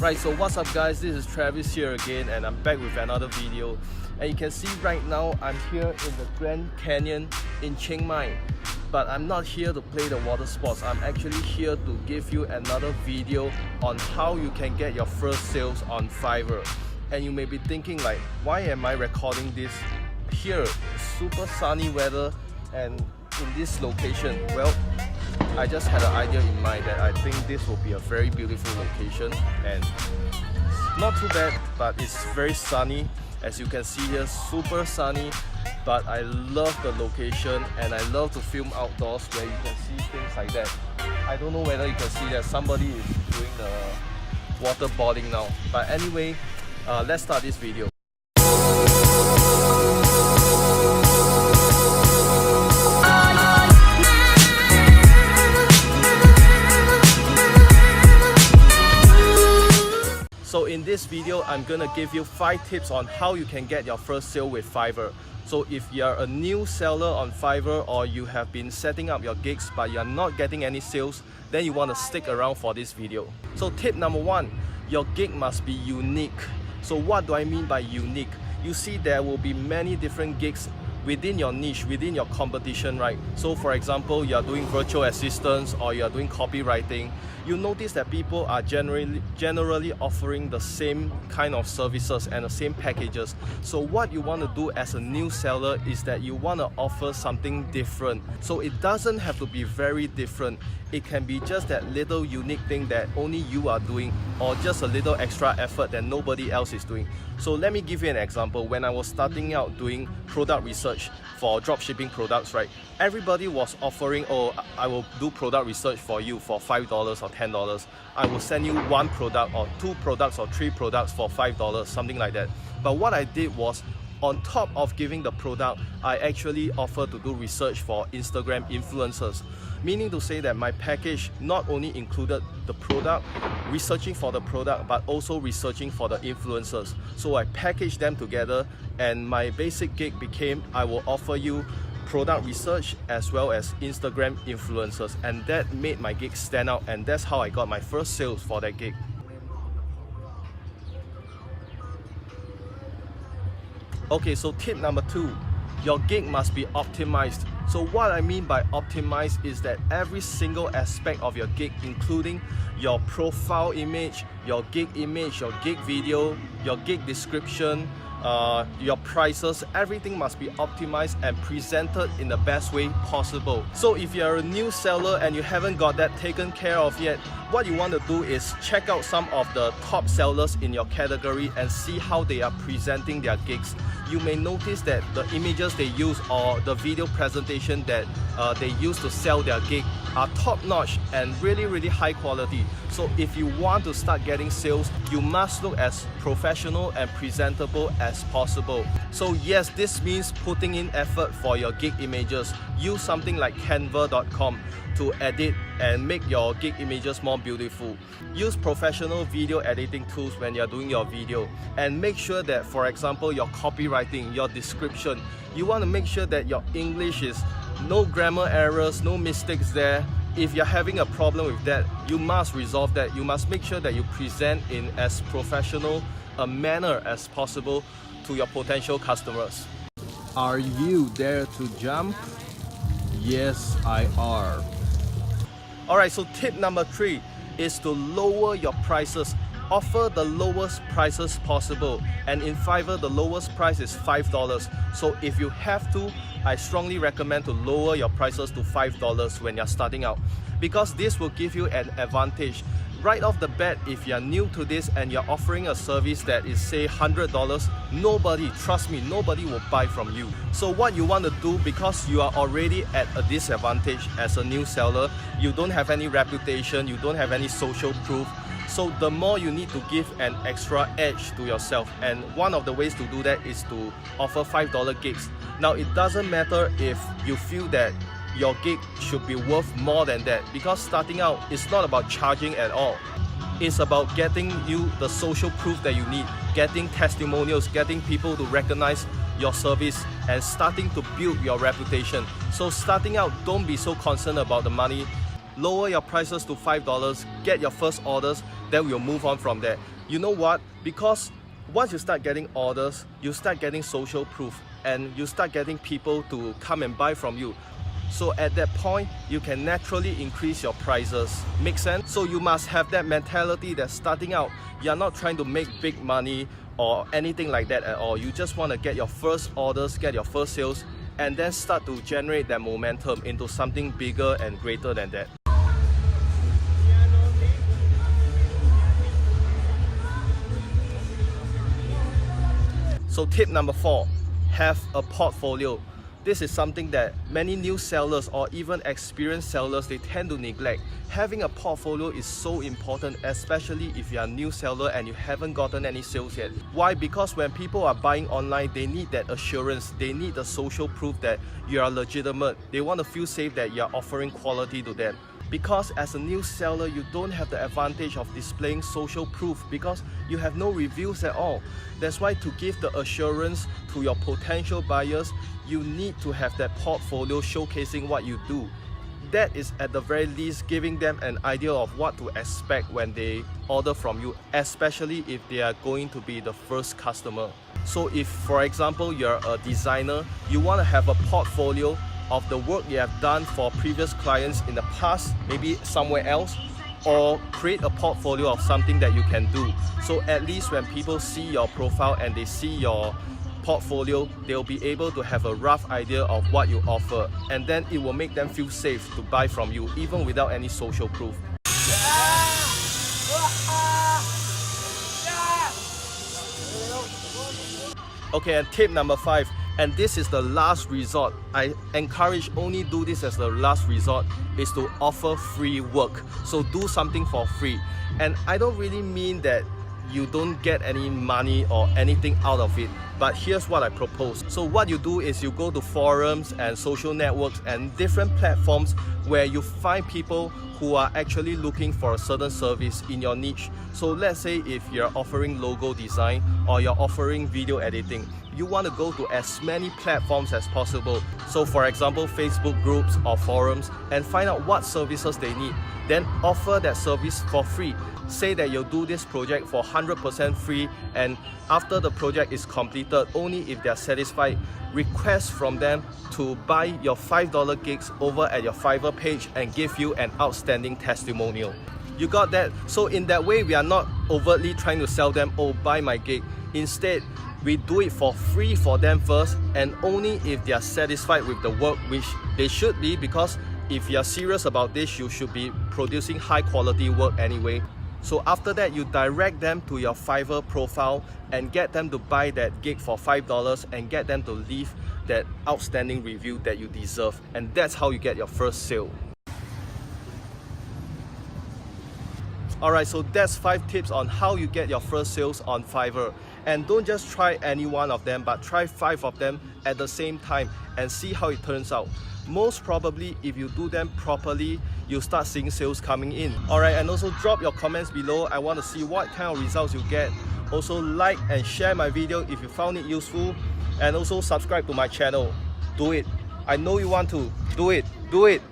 Right, so what's up guys, this is Travis here again and I'm back with another video. And you can see right now I'm here in the Grand Canyon in Chiang Mai. But I'm not here to play the water sports, I'm actually here to give you another video on how you can get your first sales on Fiverr. And you may be thinking like, why am I recording this here? Super sunny weather and in this location. Well, I just had an idea in mind that I think this will be a very beautiful location and not too bad, but it's very sunny. As you can see here, super sunny, but I love the location and I love to film outdoors where you can see things like that. I don't know whether you can see that somebody is doing the waterboarding now, but anyway, let's start this video. So in this video, I'm gonna give you 5 tips on how you can get your first sale with Fiverr. So if you're a new seller on Fiverr or you have been setting up your gigs but you're not getting any sales, then you want to stick around for this video. So tip number 1, your gig must be unique. So what do I mean by unique? You see, there will be many different gigs within your niche, within your competition, right? So for example, you're doing virtual assistants or you're doing copywriting, you notice that people are generally offering the same kind of services and the same packages. So what you want to do as a new seller is that you want to offer something different. So it doesn't have to be very different. It can be just that little unique thing that only you are doing, or just a little extra effort that nobody else is doing. So let me give you an example. When I was starting out doing product research for dropshipping products, right? Everybody was offering, oh, I will do product research for you for $5 or $10. I will send you 1 product or 2 products or 3 products for $5, something like that. But what I did was, on top of giving the product, I actually offered to do research for Instagram influencers. Meaning to say that my package not only included the product, researching for the product, but also researching for the influencers. So I packaged them together and my basic gig became, I will offer you product research as well as Instagram influencers. And that made my gig stand out, and that's how I got my first sales for that gig. Okay, so tip number 2, your gig must be optimized. So what I mean by optimized is that every single aspect of your gig, including your profile image, your gig video, your gig description, your prices, everything must be optimized and presented in the best way possible. So if you're a new seller and you haven't got that taken care of yet, what you want to do is check out some of the top sellers in your category and see how they are presenting their gigs. You may notice that the images they use or the video presentation that they use to sell their gig are top-notch and really high quality. So if you want to start getting sales, you must look as professional and presentable as possible. So yes, this means putting in effort for your gig images. Use something like Canva.com to edit and make your gig images more beautiful. Use professional video editing tools when you're doing your video, and make sure that, for example, your copywriting, your description, you want to make sure that your English is no grammar errors, no mistakes there. If you're having a problem with that, you must resolve that. You must make sure that you present in as professional a manner as possible to your potential customers. Are you there to jump? Yes, I are. Alright, so tip number 3 is to lower your prices. Offer the lowest prices possible, and in Fiverr the lowest price is $5. So if you have to, I strongly recommend to lower your prices to $5 when you're starting out, because this will give you an advantage. Right off the bat, if you're new to this and you're offering a service that is say $100, nobody, trust me, nobody will buy from you. So what you want to do, because you are already at a disadvantage as a new seller, you don't have any reputation, you don't have any social proof. So the more you need to give an extra edge to yourself, and one of the ways to do that is to offer $5 gigs. Now it doesn't matter if you feel that your gig should be worth more than that, because starting out, it's not about charging at all. It's about getting you the social proof that you need, getting testimonials, getting people to recognize your service and starting to build your reputation. So starting out, don't be so concerned about the money. Lower your prices to $5, get your first orders, then we'll move on from there. You know what? Because once you start getting orders, you start getting social proof and you start getting people to come and buy from you. So at that point, you can naturally increase your prices. Make sense? So you must have that mentality that starting out, you're not trying to make big money or anything like that at all. You just want to get your first orders, get your first sales, and then start to generate that momentum into something bigger and greater than that. So tip number 4, have a portfolio. This is something that many new sellers or even experienced sellers, they tend to neglect. Having a portfolio is so important, especially if you're a new seller and you haven't gotten any sales yet. Why? Because when people are buying online, they need that assurance. They need the social proof that you are legitimate. They want to feel safe that you're offering quality to them. Because as a new seller, you don't have the advantage of displaying social proof because you have no reviews at all. That's why to give the assurance to your potential buyers, you need to have that portfolio showcasing what you do. That is at the very least giving them an idea of what to expect when they order from you, especially if they are going to be the first customer. So if, for example, you're a designer, you want to have a portfolio of the work you have done for previous clients in the past, maybe somewhere else, or create a portfolio of something that you can do. So at least when people see your profile and they see your portfolio, they'll be able to have a rough idea of what you offer, and then it will make them feel safe to buy from you even without any social proof. Okay, and tip number 5, and this is the last resort. I encourage only do this as the last resort, is to offer free work. So do something for free. And I don't really mean that you don't get any money or anything out of it, but here's what I propose. So what you do is you go to forums and social networks and different platforms where you find people who are actually looking for a certain service in your niche. So let's say if you're offering logo design or you're offering video editing, you want to go to as many platforms as possible. So for example, Facebook groups or forums, and find out what services they need. Then offer that service for free. Say that you'll do this project for 100% free, and after the project is completed, only if they're satisfied, request from them to buy your $5 gigs over at your Fiverr page and give you an outstanding testimonial. You got that? So in that way, we are not overtly trying to sell them, oh, buy my gig. Instead, we do it for free for them first, and only if they are satisfied with the work, which they should be, because if you are serious about this, you should be producing high quality work anyway. So after that, you direct them to your Fiverr profile and get them to buy that gig for $5 and get them to leave that outstanding review that you deserve. And that's how you get your first sale. Alright, so that's 5 tips on how you get your first sales on Fiverr. And don't just try any one of them, but try 5 of them at the same time and see how it turns out. Most probably, if you do them properly, you'll start seeing sales coming in. Alright, and also drop your comments below. I want to see what kind of results you get. Also like and share my video if you found it useful. And also subscribe to my channel. Do it. I know you want to. Do it. Do it.